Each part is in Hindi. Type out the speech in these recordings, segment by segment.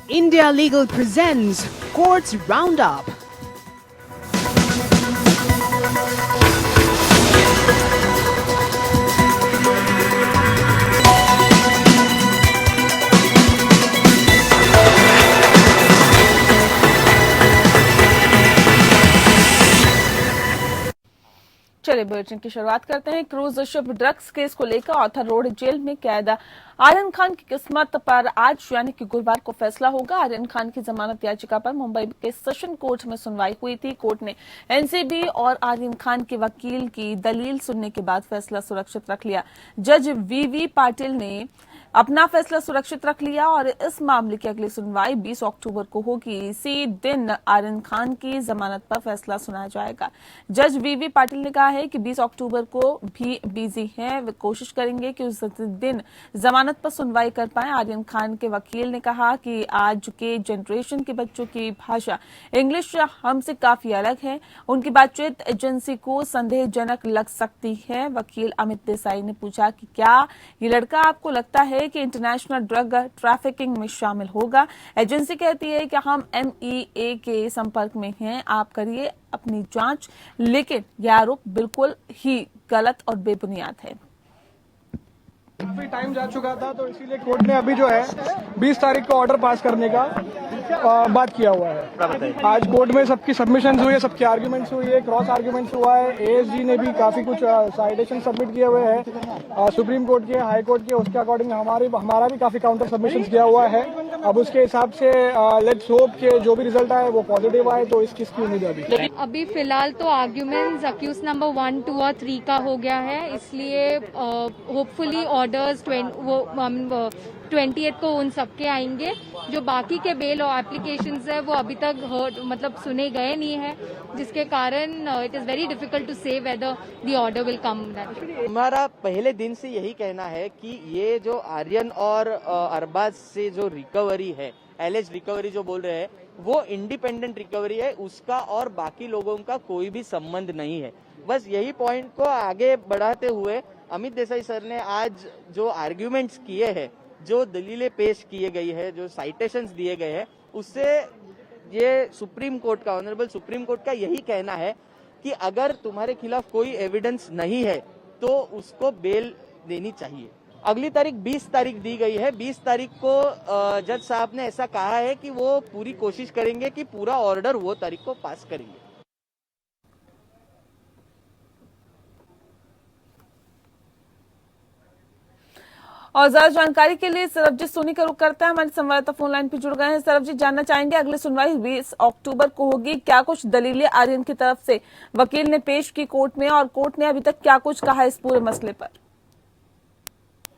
India Legal presents Courts Roundup. चलिए बुलेटिन की शुरुआत करते हैं। क्रूज शिप ड्रग्स केस को लेकर ऑर्थर रोड जेल में कैद आर्यन खान की किस्मत पर आज यानी कि गुरुवार को फैसला होगा। आर्यन खान की जमानत याचिका पर मुंबई के सेशन कोर्ट में सुनवाई हुई थी। कोर्ट ने एनसीबी और आर्यन खान के वकील की दलील सुनने के बाद फैसला सुरक्षित रख लिया। जज वीवी पाटिल ने अपना फैसला सुरक्षित रख लिया और इस मामले की अगली सुनवाई 20 अक्टूबर को होगी। इसी दिन आर्यन खान की जमानत पर फैसला सुनाया जाएगा। जज वीवी पाटिल ने कहा है कि 20 अक्टूबर को भी बिजी हैं, वे कोशिश करेंगे कि उस दिन जमानत पर सुनवाई कर पाए। आर्यन खान के वकील ने कहा कि आज के जनरेशन के बच्चों की भाषा इंग्लिश हमसे काफी अलग है, उनकी बातचीत एजेंसी को संदेहजनक लग सकती है। वकील अमित देसाई ने पूछा कि क्या ये लड़का आपको लगता है कि इंटरनेशनल ड्रग ट्रैफिकिंग में शामिल होगा। एजेंसी कहती है कि हम MEA के संपर्क में हैं, आप करिए अपनी जांच, लेकिन यह आरोप बिल्कुल ही गलत और बेबुनियाद है। काफी टाइम जा चुका था, तो इसीलिए कोर्ट ने अभी जो है 20 तारीख को ऑर्डर पास करने का बात किया हुआ है। आज कोर्ट में सबकी सबमिशंस हुई है, सबकी आर्ग्यूमेंट्स हुई है, क्रॉस आर्ग्यूमेंट्स हुआ है। ASG ने भी काफी कुछ साइटेशन सबमिट किए हुए हैं सुप्रीम कोर्ट के, हाई कोर्ट के। उसके अकॉर्डिंग हमारा भी काफी काउंटर सबमिशंस किया हुआ है। अब उसके हिसाब से लेट्स होप के जो भी रिजल्ट आए वो पॉजिटिव आए, तो इस चीज की उम्मीद है अभी फिलहाल तो आर्ग्यूमेंट्स अक्यूज नंबर 1, 2 और 3 का हो गया है, इसलिए होपफुली ऑर्डर्स 28 को उन सबके आएंगे। जो बाकी के बेल और एप्लीकेशंस है वो अभी तक मतलब सुने गए नहीं है, जिसके कारण it is very difficult to say whether the order will come. हमारा पहले दिन से यही कहना है कि ये जो आर्यन और अरबाज से जो रिकवरी है, एलेज रिकवरी जो बोल रहे हैं, वो इंडिपेंडेंट रिकवरी है, उसका और बाकी लोगों का कोई भी संबंध नहीं है। बस यही पॉइंट को आगे बढ़ाते हुए अमित देसाई सर ने आज जो आर्ग्यूमेंट्स किए हैं, जो दलीलें पेश किए गई है, जो साइटेशंस दिए गए हैं, उससे ये सुप्रीम कोर्ट का, ऑनरेबल सुप्रीम कोर्ट का यही कहना है कि अगर तुम्हारे खिलाफ कोई एविडेंस नहीं है तो उसको बेल देनी चाहिए। अगली तारीख 20 तारीख दी गई है। 20 तारीख को जज साहब ने ऐसा कहा है कि वो पूरी कोशिश करेंगे कि पूरा ऑर्डर वो तारीख को पास करेंगे। और ज्यादा जानकारी के लिए सरबजीत सोनी का रुख करता है, हमारे संवाददाता फोन लाइन पे जुड़ गए हैं। सरबजीत, जानना चाहेंगे अगली सुनवाई 20 अक्टूबर को होगी, क्या कुछ दलीलें आर्यन की तरफ से वकील ने पेश की कोर्ट में, और कोर्ट ने अभी तक क्या कुछ कहा इस पूरे मसले पर?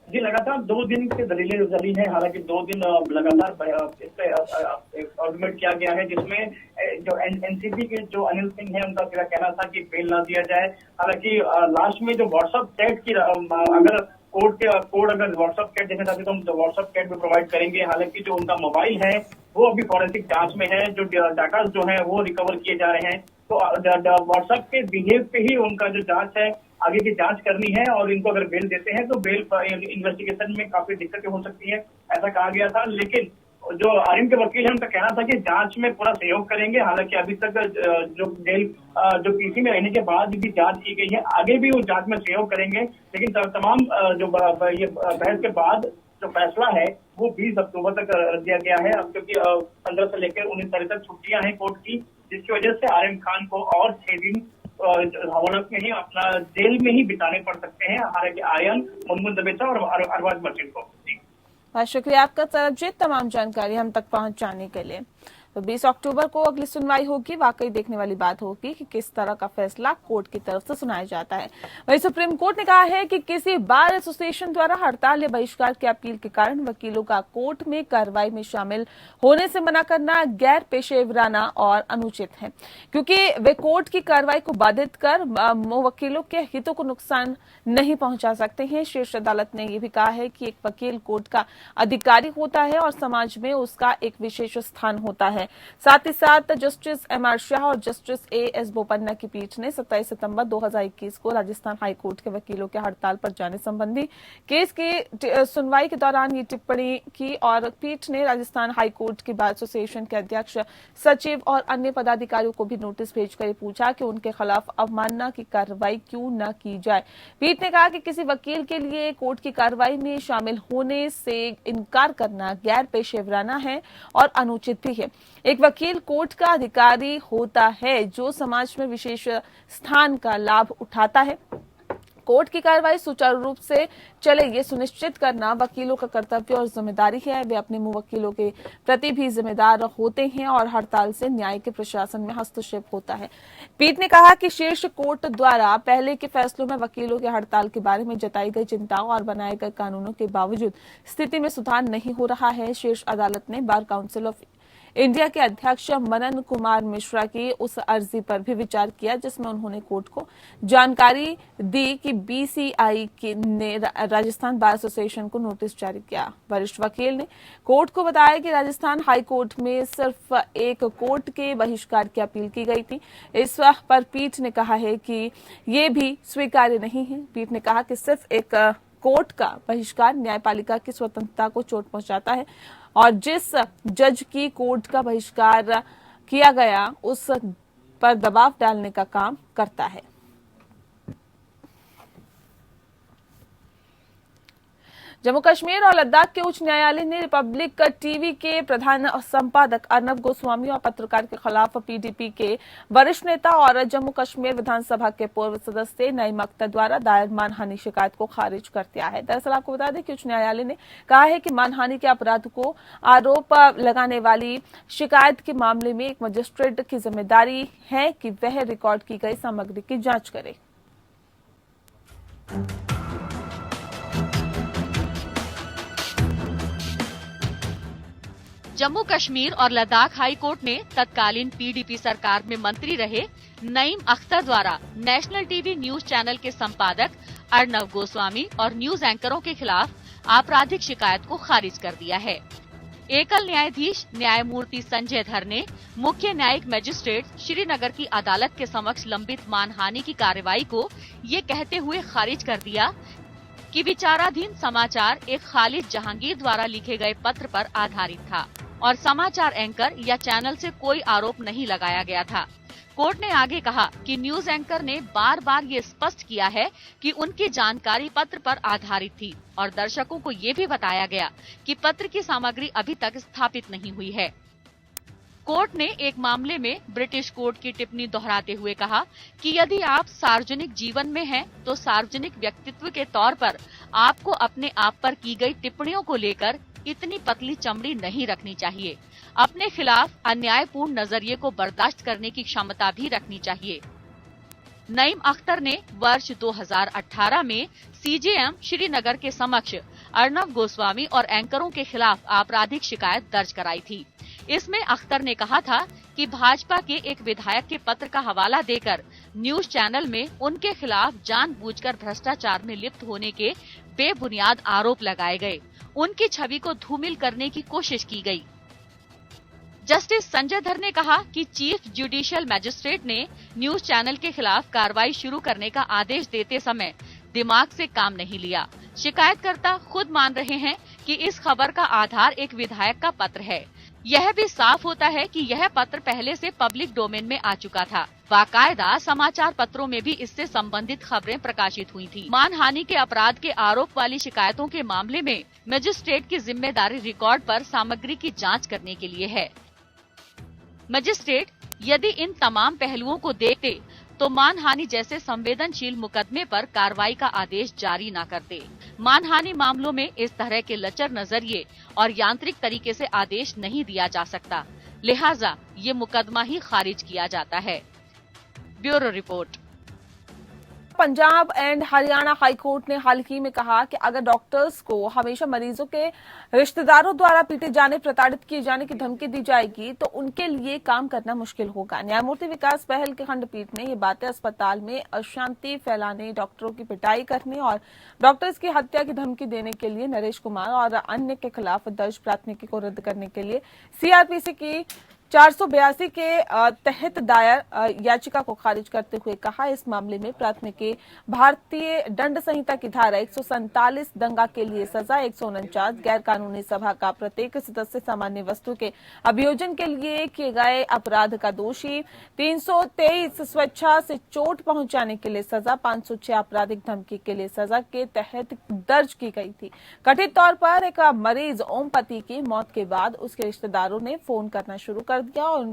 जी, लगातार 2 दिन की दलीलें चली हैं। हालांकि 2 दिन लगातार इस पे आर्गुमेंट किया गया है, जिसमें जो एनसीबी के जो अनिल सिंह है, उनका कहना था कि बेल ना दिया जाए। हालांकि लास्ट में जो व्हाट्सएप चैट की अगर कोर्ट अगर व्हाट्सएप चैट देखना चाहते तो हम व्हाट्सएप चैट भी प्रोवाइड करेंगे। हालांकि जो उनका मोबाइल है वो अभी फॉरेंसिक जांच में है, जो डाटा जो है वो रिकवर किए जा रहे हैं। तो व्हाट्सएप के बिहेव पे ही उनका जो जांच है, आगे की जांच करनी है, और इनको अगर बेल देते हैं तो बेल इन्वेस्टिगेशन में काफी दिक्कतें हो सकती है, ऐसा कहा गया था। लेकिन जो आर्यन के वकील है, उनका कहना था कि जांच में पूरा सहयोग करेंगे। हालांकि अभी तक जो PC में रहने के बाद भी जांच की गई है, आगे भी वो जांच में सहयोग करेंगे। लेकिन तमाम जो ये बहस के बाद जो फैसला है वो 20 अक्टूबर तक रख दिया गया है। अब क्योंकि 15 से लेकर 19 तारीख तक छुट्टियां हैं कोर्ट की, जिसकी वजह से आर्यन खान को और 6 दिन हवालात में ही अपना जेल में ही बिताने पड़ सकते हैं। हालांकि आर्यन, मुनमुन दबेचा और अरबाज मर्चेंट को। बहुत शुक्रिया आपका सरबजीत, तमाम जानकारी हम तक पहुंचाने के लिए। तो 20 अक्टूबर को अगली सुनवाई होगी। वाकई देखने वाली बात होगी कि किस तरह का फैसला कोर्ट की तरफ से सुनाया जाता है। वहीं सुप्रीम कोर्ट ने कहा है कि किसी बार एसोसिएशन द्वारा हड़ताल या बहिष्कार की अपील के कारण वकीलों का कोर्ट में कार्रवाई में शामिल होने से मना करना गैर पेशेवराना और अनुचित है, क्योंकि वे कोर्ट की कार्रवाई को बाधित कर वकीलों के हितों को नुकसान नहीं पहुंचा सकते हैं। शीर्ष अदालत ने यह भी कहा है कि एक वकील कोर्ट का अधिकारी होता है और समाज में उसका एक विशेष स्थान होता है। है। साथ ही साथ जस्टिस एम.आर. शाह और जस्टिस ए.एस. बोपन्ना की पीठ ने 27 सितंबर 2021 को राजस्थान हाईकोर्ट के वकीलों के हड़ताल पर जाने संबंधी केस की सुनवाई के दौरान ये टिप्पणी की और पीठ ने राजस्थान हाईकोर्ट की बार एसोसिएशन के अध्यक्ष, सचिव और अन्य पदाधिकारियों को भी नोटिस भेजकर पूछा कि उनके खिलाफ अवमानना की कार्रवाई क्यों न की जाए। पीठ ने कहा कि किसी वकील के लिए कोर्ट की कार्रवाई में शामिल होने से इनकार करना गैर पेशेवराना है और अनुचित भी है। एक वकील कोर्ट का अधिकारी होता है जो समाज में विशेष स्थान का लाभ उठाता है। कोर्ट की कार्रवाई सुचारू रूप से चले ये सुनिश्चित करना वकीलों का कर्तव्य और जिम्मेदारी है। वे अपने मुवक्किलों के प्रति भी जिम्मेदार होते हैं और हड़ताल से न्याय के प्रशासन में हस्तक्षेप होता है। पीठ ने कहा कि शीर्ष कोर्ट द्वारा पहले के फैसलों में वकीलों के हड़ताल के बारे में जताई गई चिंताओं और बनाए गए कानूनों के बावजूद स्थिति में सुधार नहीं हो रहा है। शीर्ष अदालत ने बार काउंसिल ऑफ इंडिया के अध्यक्ष मनन कुमार मिश्रा की उस अर्जी पर भी विचार किया जिसमें उन्होंने कोर्ट को जानकारी दी कि बीसीआई ने राजस्थान बार एसोसिएशन को नोटिस जारी किया। वरिष्ठ वकील ने कोर्ट को बताया कि राजस्थान हाई कोर्ट में सिर्फ एक कोर्ट के बहिष्कार की अपील की गई थी। इस पर पीठ ने कहा है कि ये भी स्वीकार्य नहीं है। पीठ ने कहा कि सिर्फ एक कोर्ट का बहिष्कार न्यायपालिका की स्वतंत्रता को चोट पहुंचाता है और जिस जज की कोर्ट का बहिष्कार किया गया उस पर दबाव डालने का काम करता है। जम्मू कश्मीर और लद्दाख के उच्च न्यायालय ने रिपब्लिक टीवी के प्रधान संपादक अर्नब गोस्वामी और पत्रकार के खिलाफ पीडीपी के वरिष्ठ नेता और जम्मू कश्मीर विधानसभा के पूर्व सदस्य नईम अख्तर द्वारा दायर मानहानि शिकायत को खारिज कर दिया है। दरअसल आपको बता दें कि उच्च न्यायालय ने कहा है कि मानहानि के अपराध को आरोप लगाने वाली शिकायत के मामले में एक मजिस्ट्रेट की जिम्मेदारी है कि वह रिकॉर्ड की गई सामग्री की जांच करे। जम्मू कश्मीर और लद्दाख हाई कोर्ट ने तत्कालीन पीडीपी सरकार में मंत्री रहे नईम अख्तर द्वारा नेशनल टीवी न्यूज चैनल के संपादक अर्नब गोस्वामी और न्यूज एंकरों के खिलाफ आपराधिक शिकायत को खारिज कर दिया है। एकल न्यायाधीश न्यायमूर्ति संजय धर ने मुख्य न्यायिक मजिस्ट्रेट श्रीनगर की अदालत के समक्ष लंबित मानहानि की कार्रवाई को ये कहते हुए खारिज कर दिया कि विचाराधीन समाचार एक खालिद जहांगीर द्वारा लिखे गए पत्र पर आधारित था और समाचार एंकर या चैनल से कोई आरोप नहीं लगाया गया था। कोर्ट ने आगे कहा कि न्यूज एंकर ने बार बार ये स्पष्ट किया है कि उनकी जानकारी पत्र पर आधारित थी और दर्शकों को ये भी बताया गया कि पत्र की सामग्री अभी तक स्थापित नहीं हुई है। कोर्ट ने एक मामले में ब्रिटिश कोर्ट की टिप्पणी दोहराते हुए कहा कि यदि आप सार्वजनिक जीवन में हैं, तो सार्वजनिक व्यक्तित्व के तौर पर आपको अपने आप पर की गई टिप्पणियों को लेकर इतनी पतली चमड़ी नहीं रखनी चाहिए। अपने खिलाफ अन्यायपूर्ण नजरिए को बर्दाश्त करने की क्षमता भी रखनी चाहिए। नईम अख्तर ने वर्ष 2018 में सीजेएम श्रीनगर के समक्ष अर्नब गोस्वामी और एंकरों के खिलाफ आपराधिक शिकायत दर्ज कराई थी। इसमें अख्तर ने कहा था कि भाजपा के एक विधायक के पत्र का हवाला देकर न्यूज चैनल में उनके खिलाफ जानबूझकर भ्रष्टाचार में लिप्त होने के बेबुनियाद आरोप लगाए गए, उनकी छवि को धूमिल करने की कोशिश की गई। जस्टिस संजय धर ने कहा कि चीफ जुडिशियल मजिस्ट्रेट ने न्यूज चैनल के खिलाफ कार्रवाई शुरू करने का आदेश देते समय दिमाग से काम नहीं लिया। शिकायतकर्ता खुद मान रहे हैं कि इस खबर का आधार एक विधायक का पत्र है। यह भी साफ होता है कि यह पत्र पहले से पब्लिक डोमेन में आ चुका था। बाकायदा समाचार पत्रों में भी इससे संबंधित खबरें प्रकाशित हुई थी। मानहानि के अपराध के आरोप वाली शिकायतों के मामले में मजिस्ट्रेट की जिम्मेदारी रिकॉर्ड पर सामग्री की जांच करने के लिए है। मजिस्ट्रेट यदि इन तमाम पहलुओं को देखते तो मानहानि जैसे संवेदनशील मुकदमे पर कार्रवाई का आदेश जारी न करते। मानहानि मामलों में इस तरह के लचर नजरिए और यांत्रिक तरीके से आदेश नहीं दिया जा सकता, लिहाजा ये मुकदमा ही खारिज किया जाता है। Bureau report. Punjab and Haryana high court ने हाल ही में कहा कि अगर डॉक्टर्स को हमेशा मरीजों के रिश्तेदारों द्वारा पीटे जाने, प्रताड़ित किए जाने की धमकी दी जाएगी तो उनके लिए काम करना मुश्किल होगा। न्यायमूर्ति विकास बहल की खंडपीठ ने ये बातें अस्पताल में अशांति फैलाने, डॉक्टरों की पिटाई करने और डॉक्टर्स की हत्या की धमकी देने के लिए नरेश कुमार और अन्य के खिलाफ दर्ज प्राथमिकी को रद्द करने के लिए सीआरपीसी की 482 के तहत दायर याचिका को खारिज करते हुए कहा, इस मामले में प्राथमिकी भारतीय दंड संहिता की धारा 147 दंगा के लिए सजा, 149 गैर कानूनी सभा का प्रत्येक सदस्य सामान्य वस्तु के अभियोजन के लिए किए गए अपराध का दोषी, 323 स्वेच्छा से चोट पहुंचाने के लिए सजा, 506 आपराधिक धमकी के लिए सजा के तहत दर्ज की गई थी। कथित तौर पर एक मरीज ओमपति की मौत के बाद उसके रिश्तेदारों ने फोन करना शुरू कर दिया और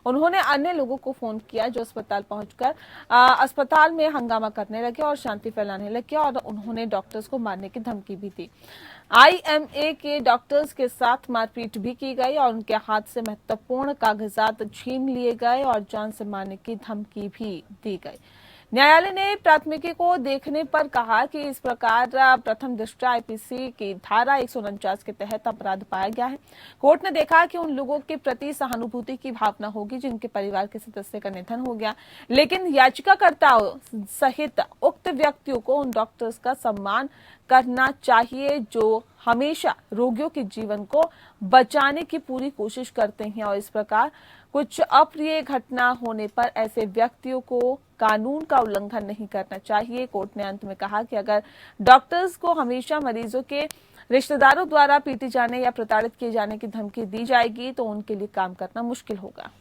उन्होंने अन्य लोगों को फोन किया जो अस्पताल पहुंचकर अस्पताल में हंगामा करने लगे और शांति फैलाने लगे और उन्होंने डॉक्टर्स को मारने की धमकी भी दी। IMA के डॉक्टर्स के साथ मारपीट भी की गई और उनके हाथ से महत्वपूर्ण कागजात छीन लिए गए और जान से मारने की धमकी भी दी गई। न्यायालय ने प्राथमिकी को देखने पर कहा कि इस प्रकार प्रथम दृष्टया IPC की धारा 149 के तहत अपराध पाया गया है। कोर्ट ने देखा कि उन लोगों के प्रति सहानुभूति की भावना होगी जिनके परिवार के सदस्य का निधन हो गया, लेकिन याचिकाकर्ताओं सहित उक्त व्यक्तियों को उन डॉक्टर्स का सम्मान करना चाहिए जो हमेशा रोगियों के जीवन को बचाने की पूरी कोशिश करते हैं और इस प्रकार कुछ अप्रिय घटना होने पर ऐसे व्यक्तियों को कानून का उल्लंघन नहीं करना चाहिए। कोर्ट ने अंत में कहा कि अगर डॉक्टर्स को हमेशा मरीजों के रिश्तेदारों द्वारा पीटे जाने या प्रताड़ित किए जाने की धमकी दी जाएगी तो उनके लिए काम करना मुश्किल होगा।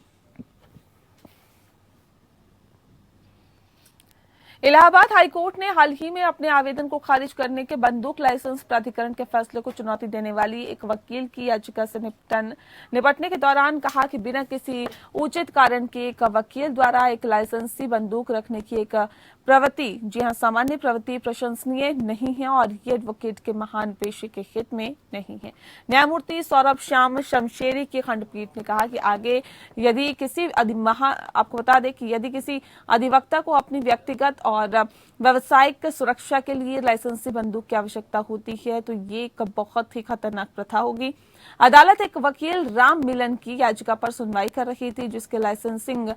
इलाहाबाद हाईकोर्ट ने हाल ही में अपने आवेदन को खारिज करने के बंदूक लाइसेंस प्राधिकरण के फैसले को चुनौती देने वाली एक वकील की याचिका से निपटने के दौरान कहा कि बिना किसी उचित कारण के एक वकील द्वारा एक लाइसेंसी बंदूक रखने की एक प्रवृत्ति, जी हां, सामान्य प्रवृत्ति प्रशंसनीय नहीं है और ये एडवोकेट के महान पेशे के हित में नहीं है। न्यायमूर्ति सौरभ श्याम शमशेरी की खंडपीठ ने कहा कि आगे यदि किसी आपको बता दें कि यदि किसी अधिवक्ता को अपनी व्यक्तिगत और व्यावसायिक सुरक्षा के लिए लाइसेंसी बंदूक की आवश्यकता होती है तो ये एक बहुत ही खतरनाक प्रथा होगी। अदालत एक वकील राम मिलन की याचिका पर सुनवाई कर रही थी जिसके लाइसेंसिंग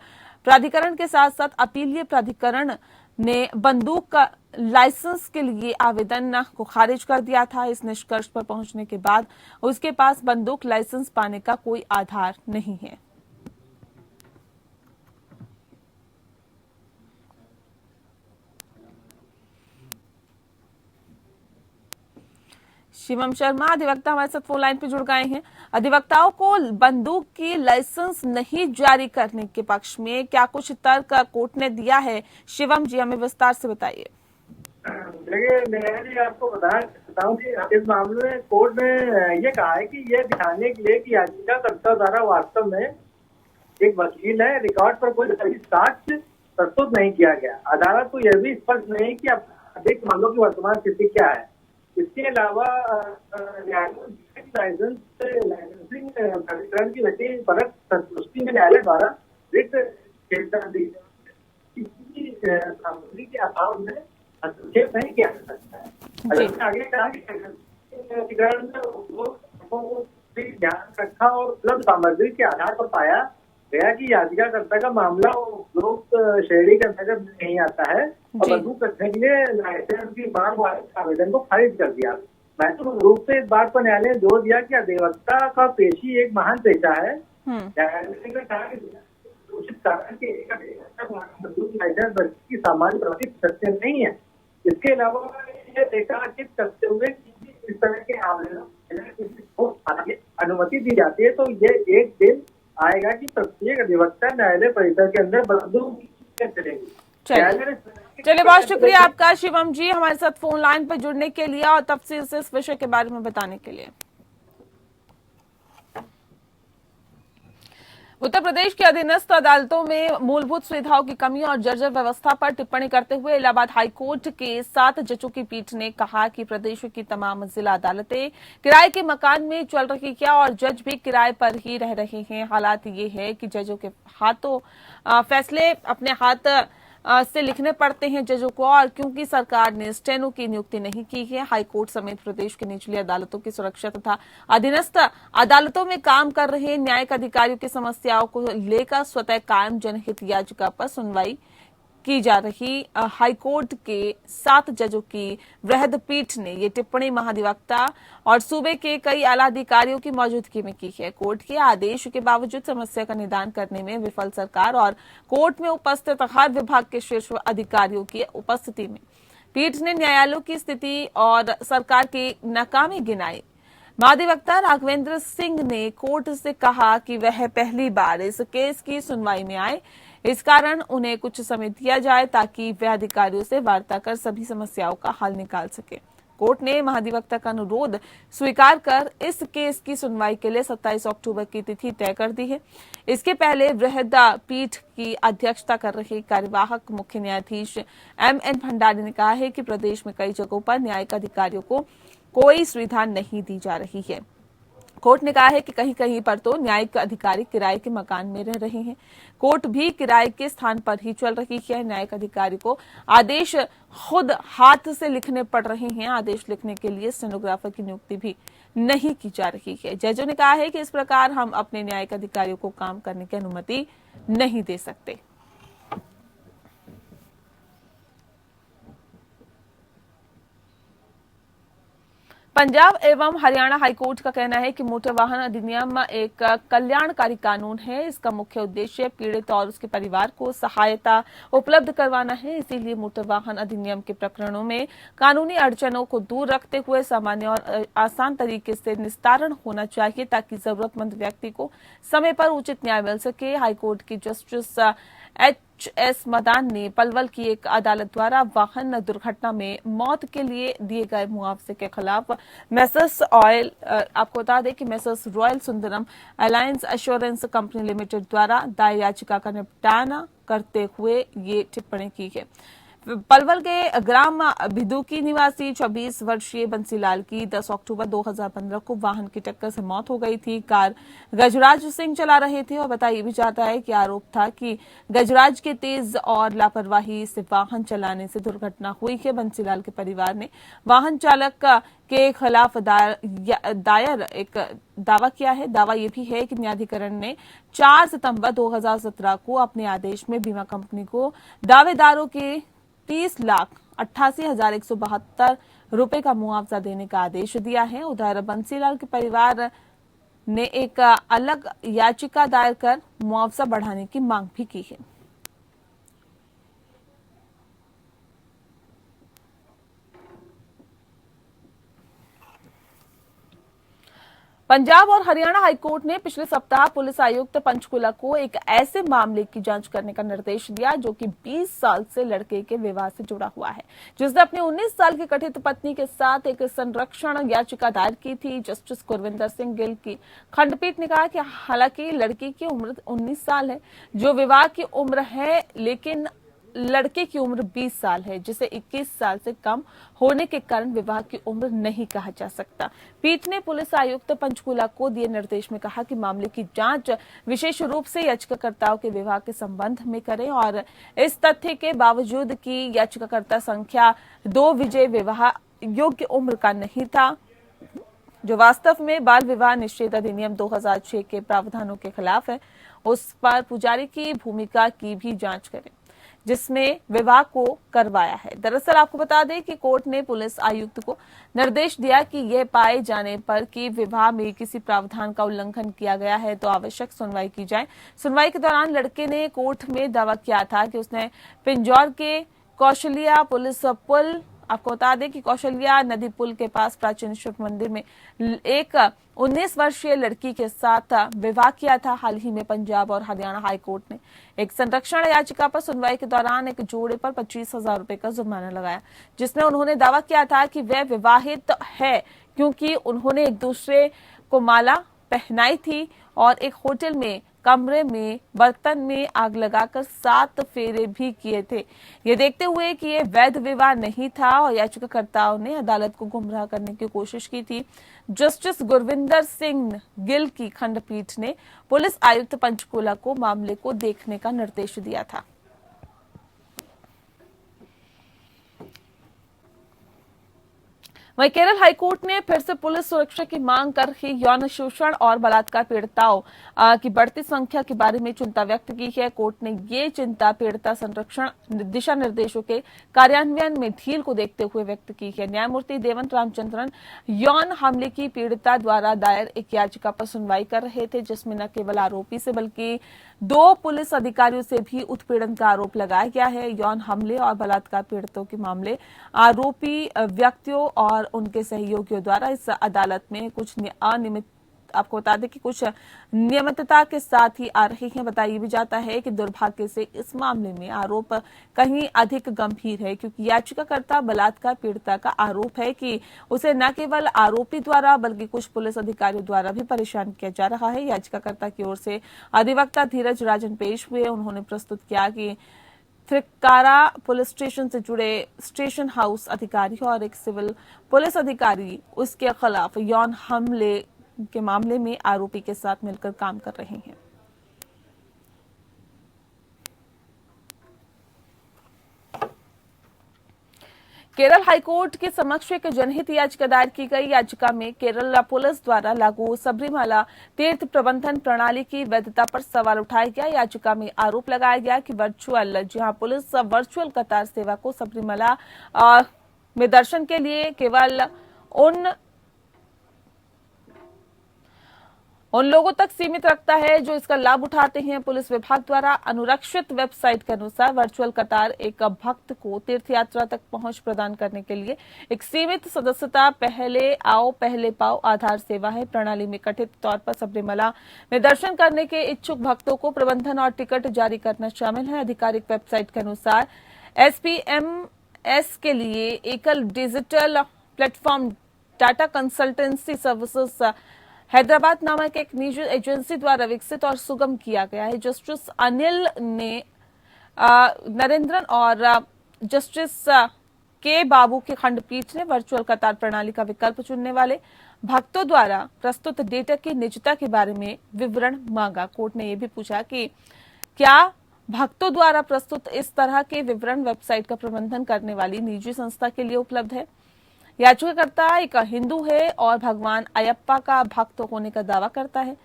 प्राधिकरण के साथ साथ अपीलीय प्राधिकरण ने बंदूक का लाइसेंस के लिए आवेदन को खारिज कर दिया था। इस निष्कर्ष पर पहुंचने के बाद उसके पास बंदूक लाइसेंस पाने का कोई आधार नहीं है। शिवम शर्मा अधिवक्ता हमारे साथ फोन लाइन पे जुड़ गए हैं। अधिवक्ताओं को बंदूक की लाइसेंस नहीं जारी करने के पक्ष में क्या कुछ तर्क कोर्ट ने दिया है? शिवम जी, हमें विस्तार से बताइए। देखिए, मैं आपको बताऊं कि इस मामले में कोर्ट ने ये कहा है कि ये दिखाने के लिए कि याचिकाकर्ता द्वारा वास्तव में एक वकील है, रिकॉर्ड पर कोई साक्ष्य प्रस्तुत नहीं किया गया। अदालत को यह भी स्पष्ट नहीं कि अधिक मामलों की वर्तमान स्थिति क्या है। इसके अलावा लाइसेंसिंग प्राधिकरण की व्यक्ति परख संतुष्टि में न्यायालय द्वारा रिट सामग्री के अभाव में हस्तक्षेप नहीं किया जा सकता है। आगे कहा कि प्राधिकरण ने ध्यान रखा और उपलब्ध सामग्री के आधार पर पाया गया कि याचिकाकर्ता का मामला उपरोक्त श्रेणी के अंतर्गत नहीं आता है और बंदूक रखने के लिए लाइसेंस की बार आवेदन को खारिज कर दिया। महत्वपूर्ण रूप से इस बात पर न्यायालय ने जोर दिया कि अधिवक्ता का पेशी एक महान पेशा है। न्यायालय ने कहा कि उचित कारण के बंदूक लाइसेंस की सामान्य प्रवृत्ति सत्य नहीं है। इसके अलावा ये देखा करते हुए इस तरह के आवेदन अनुमति दी जाती है तो ये एक दिन आएगा कि प्रत्येक अधिवक्ता न्यायालय परिसर के अंदर बंदूक चलेगी। चलिए, बहुत शुक्रिया आपका शिवम जी हमारे साथ फोन लाइन पर जुड़ने के लिए और तफसील से इस विषय के बारे में बताने के लिए। उत्तर प्रदेश की अधीनस्थ अदालतों में मूलभूत सुविधाओं की कमी और जर्जर व्यवस्था पर टिप्पणी करते हुए इलाहाबाद हाईकोर्ट के 7 जजों की पीठ ने कहा कि प्रदेश की तमाम जिला अदालतें किराए के मकान में चल रही क्या और जज भी किराए पर ही रह रहे हैं। हालात ये है कि जजों के हाथों फैसले अपने हाथ से लिखने पड़ते हैं जजों को और क्योंकि सरकार ने स्टेनो की नियुक्ति नहीं की है, हाईकोर्ट समेत प्रदेश की निचली अदालतों की सुरक्षा तथा अधीनस्थ अदालतों में काम कर रहे न्यायिक अधिकारियों की समस्याओं को लेकर स्वतः कायम जनहित याचिका पर सुनवाई की जा रही हाईकोर्ट के 7 जजों की वृहद पीठ ने ये टिप्पणी महाधिवक्ता और सूबे के कई आला अधिकारियों की मौजूदगी में की है। कोर्ट के आदेश के बावजूद समस्या का निदान करने में विफल सरकार और कोर्ट में उपस्थित हर विभाग के शीर्ष अधिकारियों की उपस्थिति में पीठ ने न्यायालयों की स्थिति और सरकार की नाकामी गिनाई। महाधिवक्ता राघवेंद्र सिंह ने कोर्ट से कहा कि वह पहली बार इस केस की सुनवाई में आए, इस कारण उन्हें कुछ समय दिया जाए ताकि वे अधिकारियों से वार्ता कर सभी समस्याओं का हल निकाल सके। कोर्ट ने महाधिवक्ता का अनुरोध स्वीकार कर इस केस की सुनवाई के लिए 27 अक्टूबर की तिथि तय कर दी है। इसके पहले वृहद पीठ की अध्यक्षता कर रहे कार्यवाहक मुख्य न्यायाधीश M.N. भंडारी ने कहा है कि प्रदेश में कई जगहों पर न्यायिक अधिकारियों को कोई सुविधा नहीं दी जा रही है। कोर्ट ने कहा है कि कहीं कहीं पर तो न्यायिक अधिकारी किराए के मकान में रह रहे हैं। कोर्ट भी किराए के स्थान पर ही चल रही है। न्यायिक अधिकारी को आदेश खुद हाथ से लिखने पड़ रहे हैं। आदेश लिखने के लिए स्टेनोग्राफर की नियुक्ति भी नहीं की जा रही है। जजों ने कहा है कि इस प्रकार हम अपने न्यायिक अधिकारियों को काम करने की अनुमति नहीं दे सकते। पंजाब एवं हरियाणा हाईकोर्ट का कहना है कि मोटर वाहन अधिनियम एक कल्याणकारी कानून है। इसका मुख्य उद्देश्य पीड़ित और उसके परिवार को सहायता उपलब्ध करवाना है। इसीलिए मोटर वाहन अधिनियम के प्रकरणों में कानूनी अड़चनों को दूर रखते हुए सामान्य और आसान तरीके से निस्तारण होना चाहिए ताकि जरूरतमंद व्यक्ति को समय पर उचित न्याय मिल सके। हाईकोर्ट की जस्टिस H.S. मदान ने पलवल की एक अदालत द्वारा वाहन दुर्घटना में मौत के लिए दिए गए मुआवजे के खिलाफ आपको बता दें कि messrs royal Sundaram alliance assurance company limited द्वारा दायर याचिका का निपटारा करते हुए ये टिप्पणी की है। पलवल के ग्राम भिदुकी निवासी 24 वर्षीय बंसीलाल की 10 अक्टूबर 2015 को वाहन की टक्कर से मौत हो गई थी। कार गजराज सिंह चला रहे थे और बताया भी जाता है कि आरोप था कि गजराज के तेज और लापरवाही से वाहन चलाने से दुर्घटना हुई है। बंसीलाल के परिवार ने वाहन चालक के खिलाफ दायर एक दावा किया है। दावा यह भी है कि न्यायाधिकरण ने 4 सितंबर 2017 को अपने आदेश में बीमा कंपनी को दावेदारों के 30,88,172 रुपए का मुआवजा देने का आदेश दिया है। उधर बंसीलाल के परिवार ने एक अलग याचिका दायर कर मुआवजा बढ़ाने की मांग भी की है। पंजाब और हरियाणा हाईकोर्ट ने पिछले सप्ताह पुलिस आयुक्त पंचकुला को एक ऐसे मामले की जांच करने का निर्देश दिया जो कि 20 साल से लड़के के विवाह से जुड़ा हुआ है, जिसने अपनी 19 साल की कथित पत्नी के साथ एक संरक्षण याचिका दायर की थी। जस्टिस गुरविंदर सिंह गिल की खंडपीठ ने कहा कि हालांकि लड़की की उम्र 19 साल है, जो विवाह की उम्र है, लेकिन लड़के की उम्र 20 साल है, जिसे 21 साल से कम होने के कारण विवाह की उम्र नहीं कहा जा सकता। पीठ ने पुलिस आयुक्त पंचकुला को दिए निर्देश में कहा कि मामले की जांच विशेष रूप से याचिकाकर्ताओं के विवाह के संबंध में करें और इस तथ्य के बावजूद कि याचिकाकर्ता संख्या 2 विजय विवाह योग्य उम्र का नहीं था, जो वास्तव में बाल विवाह निषेध अधिनियम 2006 के प्रावधानों के खिलाफ है, उस पर पुजारी की भूमिका की भी जांच करें जिसमें विवाह को करवाया है। दरअसल आपको बता दें कि कोर्ट ने पुलिस आयुक्त को निर्देश दिया कि यह पाए जाने पर कि विवाह में किसी प्रावधान का उल्लंघन किया गया है तो आवश्यक सुनवाई की जाए। सुनवाई के दौरान लड़के ने कोर्ट में दावा किया था कि उसने पिंजौर के कौशलिया पुलिस पुल, आपको बता दें कि कौशलिया नदी पुल के पास प्राचीन शिव मंदिर में एक 19 वर्षीय लड़की के साथ विवाह किया था। हाल ही में पंजाब और हरियाणा हाईकोर्ट ने एक संरक्षण याचिका पर सुनवाई के दौरान एक जोड़े पर 25,000 रुपए का जुर्माना लगाया, जिसमें उन्होंने दावा किया था कि वह विवाहित है क्योंकि उन्होंने एक दूसरे को माला पहनाई थी और एक होटल में कमरे में बर्तन में आग लगाकर 7 फेरे भी किए थे। ये देखते हुए कि ये वैध विवाह नहीं था और याचिकाकर्ताओं ने अदालत को गुमराह करने की कोशिश की थी, जस्टिस गुरविंदर सिंह गिल की खंडपीठ ने पुलिस आयुक्त पंचकुला को मामले को देखने का निर्देश दिया था। वहीं केरल हाईकोर्ट ने फिर से पुलिस सुरक्षा की मांग कर ही यौन शोषण और बलात्कार पीड़िताओं की बढ़ती संख्या के बारे में चिंता व्यक्त की है। कोर्ट ने ये चिंता पीड़िता संरक्षण दिशा निर्देशों के कार्यान्वयन में ढील को देखते हुए व्यक्त की है। न्यायमूर्ति देवंत रामचंद्रन यौन हमले की पीड़िता द्वारा दायर एक याचिका पर सुनवाई कर रहे थे, जिसमें न केवल आरोपी से बल्कि 2 पुलिस अधिकारियों से भी उत्पीड़न का आरोप लगाया गया है। यौन हमले और बलात्कार पीड़ितों के मामले आरोपी व्यक्तियों और उनके सहयोगियों द्वारा इस अदालत में कुछ अनियमित आपको बता दें कि कुछ नियमितता के साथ ही आ रही हैं। बताया भी जाता है कि दुर्भाग्य से इस मामले में आरोप कहीं अधिक गंभीर है, क्योंकि याचिकाकर्ता बलात्कार पीड़िता का आरोप है कि उसे न केवल आरोपी द्वारा बल्कि कुछ पुलिस अधिकारियों द्वारा भी परेशान किया जा रहा है। याचिकाकर्ता की ओर से अधिवक्ता धीरज राजन पेश हुए। उन्होंने प्रस्तुत किया कि त्रिकारा पुलिस स्टेशन से जुड़े स्टेशन हाउस अधिकारी और एक सिविल पुलिस अधिकारी उसके खिलाफ यौन हमले के मामले में आरोपी के साथ मिलकर काम कर रहे हैं। केरल हाईकोर्ट के समक्ष एक जनहित याचिका दायर की गई। याचिका में केरल पुलिस द्वारा लागू सबरीमाला तीर्थ प्रबंधन प्रणाली की वैधता पर सवाल उठाया गया। याचिका में आरोप लगाया गया कि जहां पुलिस वर्चुअल कतार सेवा को सबरीमाला में दर्शन के लिए केवल उन लोगों तक सीमित रखता है जो इसका लाभ उठाते हैं। पुलिस विभाग द्वारा अनुरक्षित वेबसाइट के अनुसार वर्चुअल कतार एक भक्त को तीर्थ यात्रा तक पहुंच प्रदान करने के लिए एक सीमित सदस्यता पहले आओ पहले पाओ आधार सेवा है। प्रणाली में कथित तौर पर सबरीमाला में दर्शन करने के इच्छुक भक्तों को प्रबंधन और टिकट जारी करना शामिल है। आधिकारिक वेबसाइट के अनुसार SPMS के लिए एकल digital platform Tata consultancy services Hyderabad नामक एक निजी एजेंसी द्वारा विकसित और सुगम किया गया है। जस्टिस अनिल ने नरेंद्रन और जस्टिस के बाबू की खंडपीठ ने वर्चुअल कतार प्रणाली का विकल्प चुनने वाले भक्तों द्वारा प्रस्तुत डेटा की निजता के बारे में विवरण मांगा। कोर्ट ने यह भी पूछा कि क्या भक्तों द्वारा प्रस्तुत इस तरह के विवरण वेबसाइट का प्रबंधन करने वाली निजी संस्था के लिए उपलब्ध है। याचिकाकर्ता एक हिंदू है और भगवान अयप्पा का भक्त होने का दावा करता है।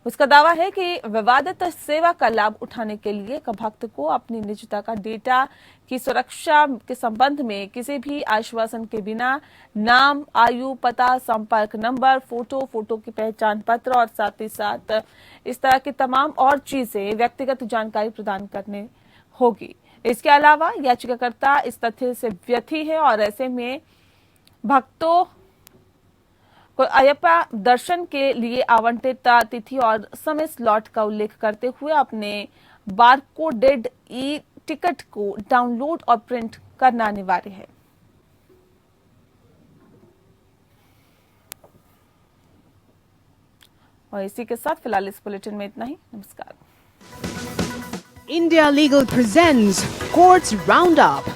उसका दावा है कि विवादित सेवा का लाभ उठाने के लिए एक भक्त को अपनी निजता का डेटा की सुरक्षा के संबंध में किसी भी आश्वासन के बिना नाम, आयु, पता, संपर्क नंबर, फोटो की पहचान पत्र और साथ ही साथ इस तरह की तमाम और चीजें व्यक्तिगत जानकारी प्रदान करने होगी। इसके अलावा याचिकाकर्ता इस तथ्य से व्यथी है और ऐसे में भक्तों को अयप्पा दर्शन के लिए आवंटित तिथि और समय स्लॉट का उल्लेख करते हुए अपने बारकोडेड ई टिकट को डाउनलोड और प्रिंट करना अनिवार्य है। और इसी के साथ फिलहाल इस बुलेटिन में इतना ही। नमस्कार। India Legal presents Courts Roundup.